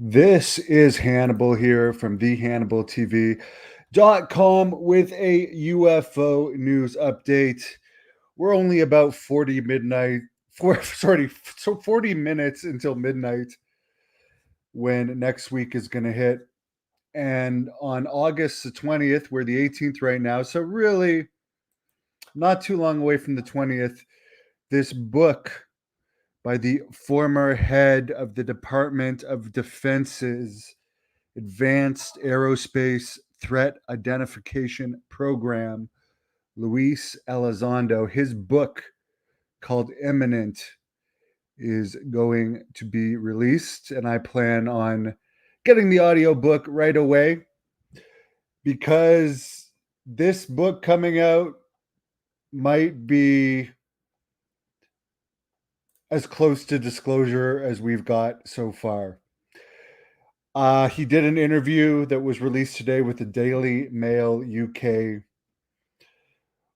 This is Hannibal here from thehannibaltv.com with a UFO news update. We're only about 40 minutes until midnight when next week is going to hit. And on August the 20th, we're the 18th right now. So, really, not too long away from the 20th, this book by the former head of the Department of Defense's Advanced Aerospace Threat Identification Program, Luis Elizondo. His book called Imminent is going to be released, and I plan on getting the audiobook right away because this book coming out might be as close to disclosure as we've got so far. He did an interview that was released today with the Daily Mail UK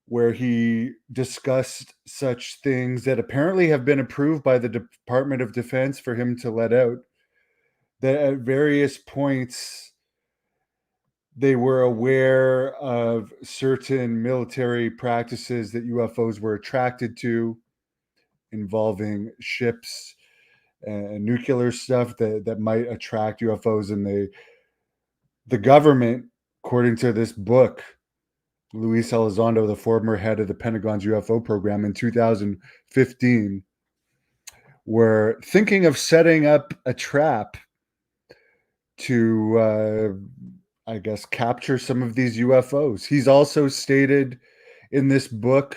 where he discussed such things that apparently have been approved by the Department of Defense for him to let out. That at various points they were aware of certain military practices that UFOs were attracted to involving ships and nuclear stuff that might attract UFOs. And the government, according to this book, Luis Elizondo, the former head of the Pentagon's UFO program in 2015, were thinking of setting up a trap to, I guess, capture some of these UFOs. He's also stated in this book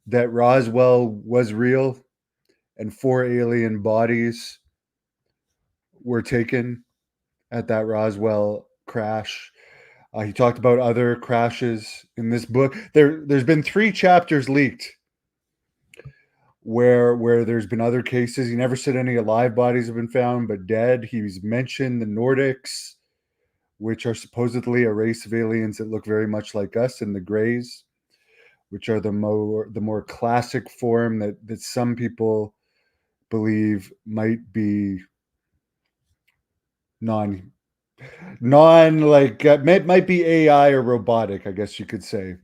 that Roswell was real and 4 alien bodies were taken at that Roswell crash. He talked about other crashes in this book. There's been 3 chapters leaked where there's been other cases. He never said any alive bodies have been found, but dead. He's mentioned the Nordics, which are supposedly a race of aliens that look very much like us, and the Greys, which are the more classic form that some people believe might be non like might be AI or robotic, I guess you could say.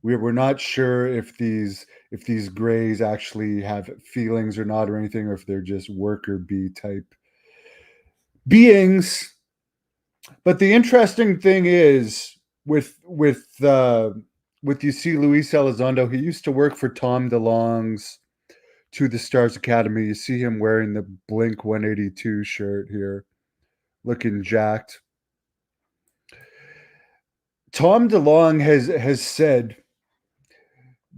We're not sure if these Greys actually have feelings or not, or anything, or if they're just worker bee type beings. But the interesting thing is with you see Luis Elizondo, he used to work for Tom DeLonge's To the Stars Academy. You see him wearing the Blink 182 shirt here, looking jacked. Tom DeLonge has said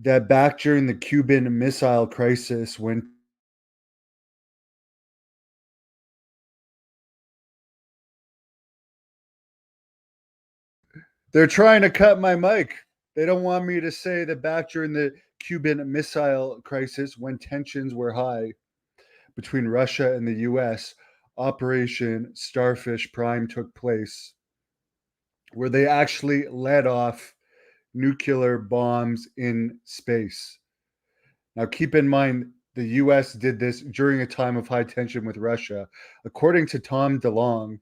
that back during the Cuban Missile Crisis, when they're trying to cut my mic, they don't want me to say that back during the Cuban Missile Crisis, when tensions were high between Russia and the US, Operation Starfish Prime took place, where they actually let off nuclear bombs in space. Now, keep in mind, the US did this during a time of high tension with Russia. According to Tom DeLonge,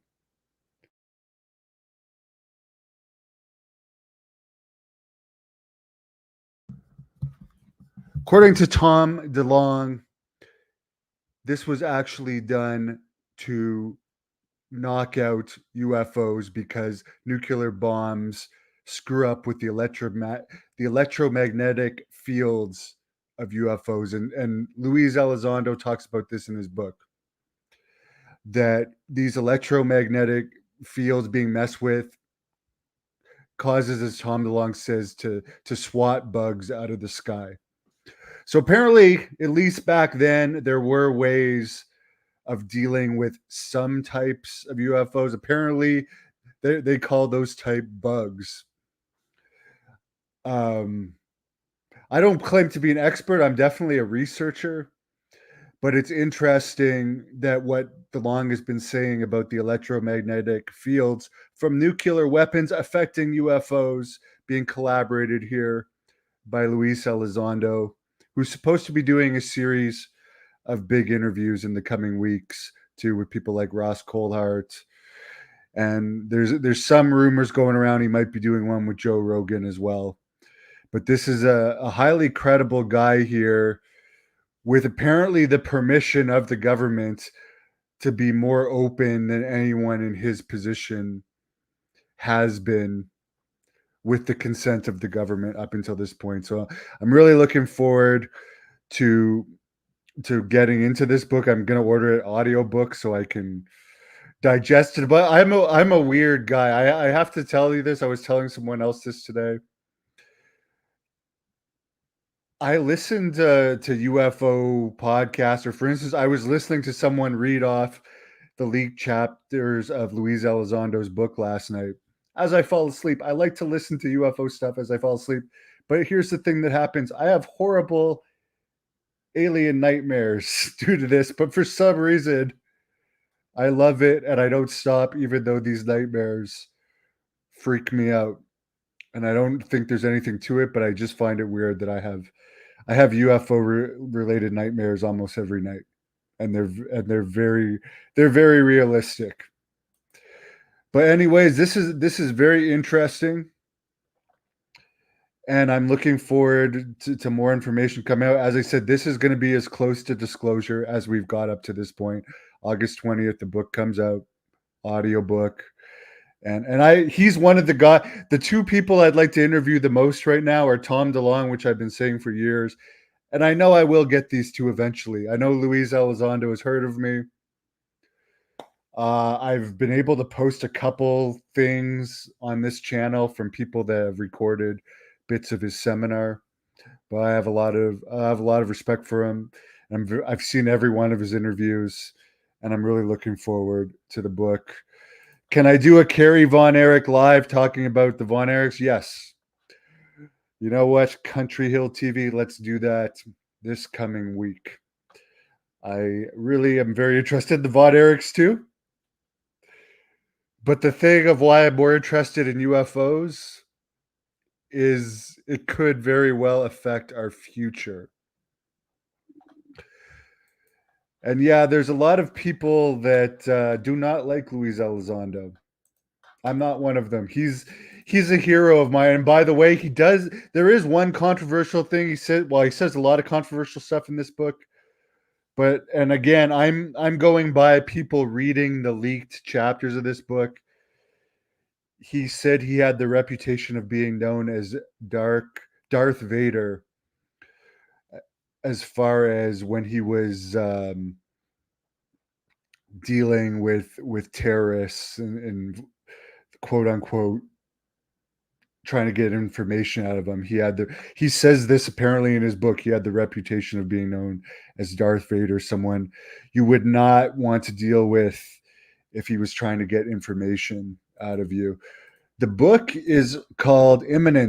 according to Tom DeLonge, this was actually done to knock out UFOs because nuclear bombs screw up with the electromagnetic fields of UFOs. And Luis Elizondo talks about this in his book, that these electromagnetic fields being messed with causes, as Tom DeLonge says, to swat bugs out of the sky. So apparently, at least back then, there were ways of dealing with some types of UFOs. Apparently, they call those type bugs. Um, I don't claim to be an expert. I'm definitely a researcher, but it's interesting that what DeLonge has been saying about the electromagnetic fields from nuclear weapons affecting UFOs being collaborated here by Luis Elizondo, who's supposed to be doing a series of big interviews in the coming weeks too, with people like Ross Coulthart. And there's some rumors going around he might be doing one with Joe Rogan as well. But this is a highly credible guy here with apparently the permission of the government to be more open than anyone in his position has been, with the consent of the government up until this point. So I'm really looking forward to getting into this book. I'm going to order an audiobook so I can digest it. But I'm a weird guy. I have to tell you this. I was telling someone else this today. I listened to UFO podcasts, or for instance, I was listening to someone read off the leaked chapters of Luis Elizondo's book last night. As I fall asleep, I like to listen to UFO stuff as I fall asleep. But here's the thing that happens: I have horrible alien nightmares due to this. But for some reason, I love it, and I don't stop, even though these nightmares freak me out. And I don't think there's anything to it, but I just find it weird that I have UFO related nightmares almost every night, and they're very realistic. But anyways, this is very interesting, and I'm looking forward to more information coming out. As I said, this is going to be as close to disclosure as we've got up to this point. August 20th, the book comes out, audiobook. And he's one of the two people I'd like to interview the most right now are Tom DeLonge, which I've been saying for years. And I know I will get these two eventually. I know Luis Elizondo has heard of me. I've been able to post a couple things on this channel from people that have recorded bits of his seminar. But I have a lot of respect for him. I've seen every one of his interviews, and I'm really looking forward to the book. Can I do a Carrie Von Erich live talking about the Von Erichs? Yes. You know what? Country Hill TV, let's do that this coming week. I really am very interested in the Von Erichs too. But the thing of why I'm more interested in UFOs is it could very well affect our future. And yeah, there's a lot of people that do not like Luis Elizondo. I'm not one of them. He's a hero of mine. And by the way, there is one controversial thing he said. Well, he says a lot of controversial stuff in this book. But and again, I'm going by people reading the leaked chapters of this book. He said he had the reputation of being known as Darth Vader, as far as when he was dealing with terrorists and quote unquote trying to get information out of them. He says this apparently in his book. He had the reputation of being known as Darth Vader, someone you would not want to deal with if he was trying to get information out of you. The book is called Imminent.